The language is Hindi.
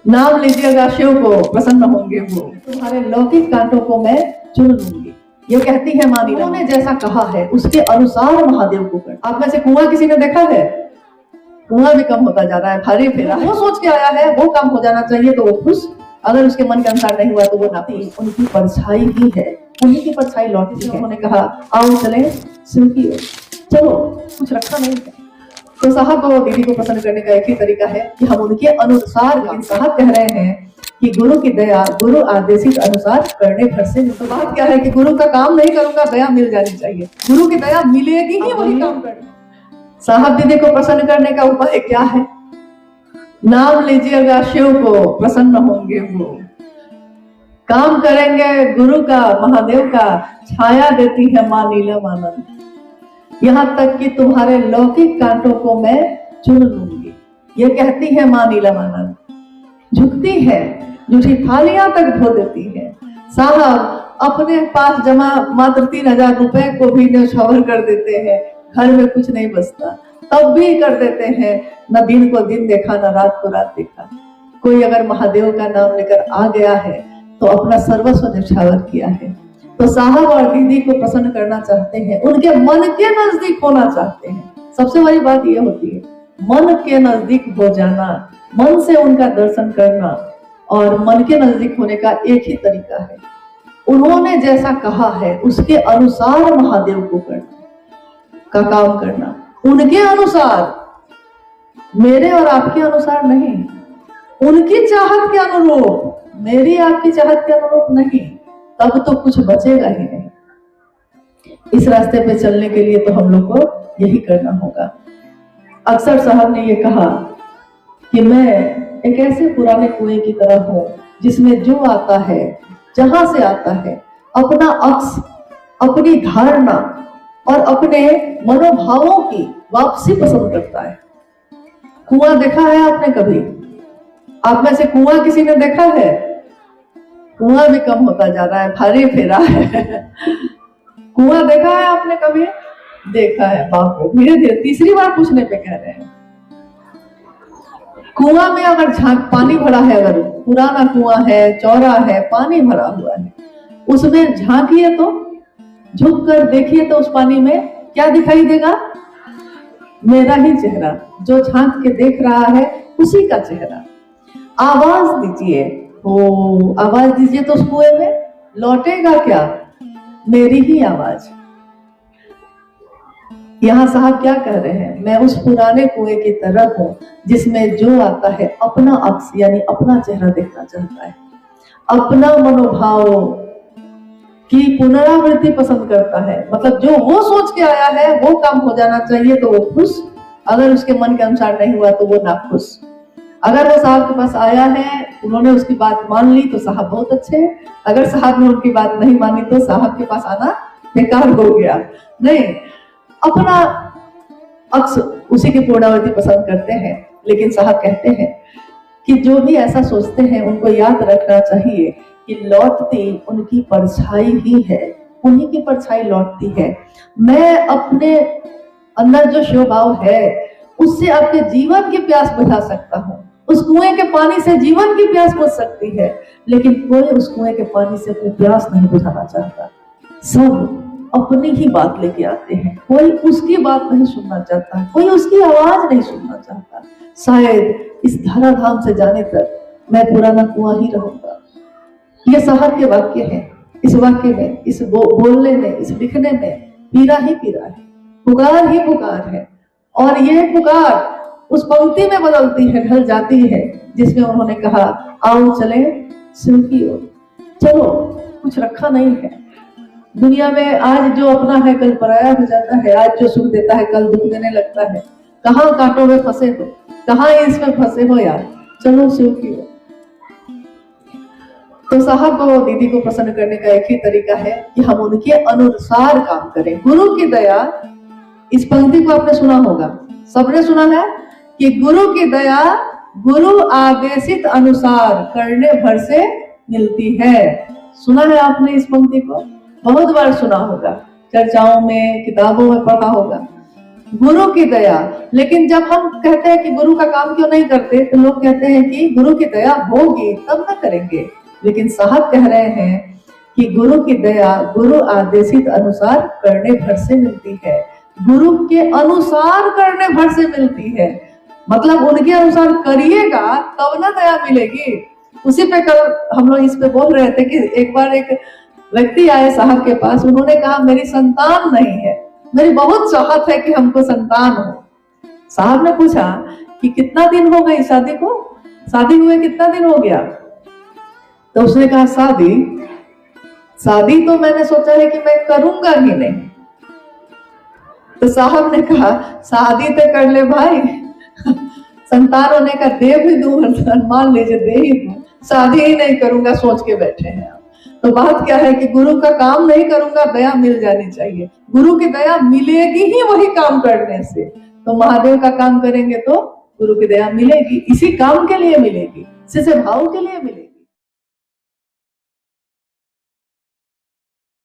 नाम लीजिएगा शिव को, प्रसन्न होंगे वो। तुम्हारे लौकिक कांटों को मैं चुन लूंगी, ये कहती है माँ नीलम। उन्होंने जैसा कहा है उसके अनुसार महादेव को कर। आप में से कुआं किसी ने देखा है? कुआं भी कम होता जा रहा है, भारी फेरा। वो सोच के आया है वो काम हो जाना चाहिए तो वो खुश, अगर उसके मन के अनुसार नहीं हुआ तो वो नाखुश। उनकी परछाई ही है, उन्हीं की परछाई लौटती है। उन्होंने कहा आओ चले शिव की ओर, चलो कुछ रखा नहीं है। तो साहब और दीदी को पसंद करने का एक ही तरीका है कि हम उनके अनुसार। साहब कह रहे हैं कि गुरु की दया गुरु आदेशित अनुसार करने भर से। तो बात क्या है कि गुरु का काम नहीं करूंगा, दया मिल जानी चाहिए। गुरु की दया मिलेगी ही वही काम करना। साहब दीदी को प्रसन्न करने का उपाय क्या है? नाम लीजिएगा शिव को, प्रसन्न होंगे वो। काम करेंगे गुरु का, महादेव का, छाया देती है माँ नीलम आनंद। यहाँ तक कि तुम्हारे लौकिक कांटों को मैं चुन लूंगी, ये कहती है माँ नीलम आनंद। झुकती है, जूठी थालियां तक धो देती है। साहब अपने पास जमा मात्र 3000 रुपए को भी न्यौछावर कर देते हैं, घर में कुछ नहीं बचता तब भी कर देते हैं। न दिन को दिन देखा, न रात को रात देखा। कोई अगर महादेव का नाम लेकर आ गया है तो अपना सर्वस्व न्यौछावर किया है। तो साहब और दीदी को प्रसन्न करना चाहते हैं, उनके मन के नजदीक होना चाहते हैं। सबसे बड़ी बात यह होती है मन के नजदीक हो जाना, मन से उनका दर्शन करना। और मन के नजदीक होने का एक ही तरीका है, उन्होंने जैसा कहा है उसके अनुसार महादेव को करना का काम करना, उनके अनुसार, मेरे और आपके अनुसार नहीं, उनकी चाहत के अनुरूप, मेरी आपकी चाहत के अनुरूप नहीं, तब तो कुछ बचेगा ही नहीं। इस रास्ते पे चलने के लिए तो हम लोग को यही करना होगा। अक्सर साहब ने ये कहा कि मैं एक ऐसे पुराने कुएं की तरह हूं जिसमें जो आता है, जहां से आता है, अपना अक्स, अपनी धारणा और अपने मनोभावों की वापसी पसंद करता है। कुआं देखा है आपने कभी? आप में से कुआं किसी ने देखा है? कुआं भी कम होता जा रहा है, भारी फेरा है। कुआं देखा है आपने कभी? देखा है, बाप रे, धीरे धीरे तीसरी बार पूछने पे कह रहे हैं। कुआं में अगर पानी भरा है, अगर पुराना कुआं है, चौड़ा है, पानी भरा हुआ है, उसमें झांकिए तो, झुक कर देखिए तो उस पानी में क्या दिखाई देगा? मेरा ही चेहरा, जो झांक के देख रहा है उसी का चेहरा। आवाज दीजिए, ओ आवाज दीजिए तो उस कुएं में लौटेगा क्या? मेरी ही आवाज। यहाँ साहब क्या कह रहे हैं? मैं उस पुराने कुएं की तरह हूं जिसमें जो आता है अपना अक्स यानी अपना चेहरा देखना चाहता है, अपना मनोभाव की पुनरावृत्ति पसंद करता है। मतलब जो वो सोच के आया है वो काम हो जाना चाहिए तो वो खुश, अगर उसके मन के अनुसार नहीं हुआ तो वो नाखुश। अगर वो साहब के पास आया है, उन्होंने उसकी बात मान ली तो साहब बहुत अच्छे हैं, अगर साहब ने उनकी बात नहीं मानी तो साहब के पास आना बेकार हो गया। नहीं, अपना अक्स उसी की पूर्णावृत्ति पसंद करते हैं। लेकिन साहब कहते हैं कि जो भी ऐसा सोचते हैं उनको याद रखना चाहिए कि लौटती उनकी परछाई ही है, उन्हीं की परछाई लौटती है। मैं अपने अंदर जो स्वभाव है उससे आपके जीवन की प्यास बुझा सकता हूँ। उस कुएं के पानी से जीवन की प्यास बुझ सकती है, लेकिन कोई उस कुएं के पानी से अपनी प्यास नहीं बुझाना चाहता। सब अपनी ही बात लेके आते हैं, कोई उसकी बात नहीं सुनना चाहता, कोई उसकी आवाज नहीं सुनना चाहता। शायद इस धराधाम से जाने तक मैं पुराना कुआं ही रहूंगा। ये साहब के वाक्य हैं। इस वाक्य में, इस बोलने में, इस लिखने में पीरा ही पीरा है, पुकार ही पुकार है। और ये पुकार उस पंक्ति में बदलती है, ढल जाती है, जिसमें उन्होंने कहा आओ चले शिव की ओर, चलो कुछ रखा नहीं है। दुनिया में आज जो अपना है कल पराया हो जाता है, आज जो सुख देता है कल दुख देने लगता है। कहाँ कांटों में फंसे हो, कहाँ इसमें फंसे हो यार, चलो शिव की ओर। तो साहब को दीदी को प्रसन्न करने का एक ही तरीका है कि हम उनके अनुसार काम करें। गुरु की दया, इस पंक्ति को आपने सुना होगा, सबने सुना है कि गुरु की दया गुरु आदेशित अनुसार करने भर से मिलती है। सुना है आपने इस पंक्ति को? बहुत बार सुना होगा, चर्चाओं में, किताबों में पढ़ा होगा। गुरु की दया। लेकिन जब हम कहते हैं कि गुरु का काम क्यों नहीं करते, तो लोग कहते हैं कि गुरु की दया होगी तब ना करेंगे। लेकिन साहब कह रहे हैं कि गुरु की दया गुरु आदेशित अनुसार करने भर से मिलती है, गुरु के अनुसार करने भर से मिलती है। मतलब उनके अनुसार करिएगा तब ना दया मिलेगी। उसी पे कल हम लोग इस पे बोल रहे थे कि एक बार एक व्यक्ति आए साहब के पास, उन्होंने कहा मेरी संतान नहीं है, मेरी बहुत चाहत है कि हमको संतान हो। साहब ने पूछा कि कितना दिन हो गई शादी को, शादी हुए कितना दिन हो गया? तो उसने कहा शादी तो मैंने सोचा है कि मैं करूंगा ही नहीं। तो साहब ने कहा शादी तो कर ले भाई, संतान होने का दे भी दूं, मान लीजिए दे ही दूं, शादी ही नहीं करूंगा सोच के बैठे हैं आप। तो बात क्या है कि गुरु का काम नहीं करूंगा, दया मिल जानी चाहिए। गुरु की दया मिलेगी ही वही काम करने से। तो महादेव का काम करेंगे तो गुरु की दया मिलेगी, इसी काम के लिए मिलेगी, इसी से भाव के लिए मिलेगी।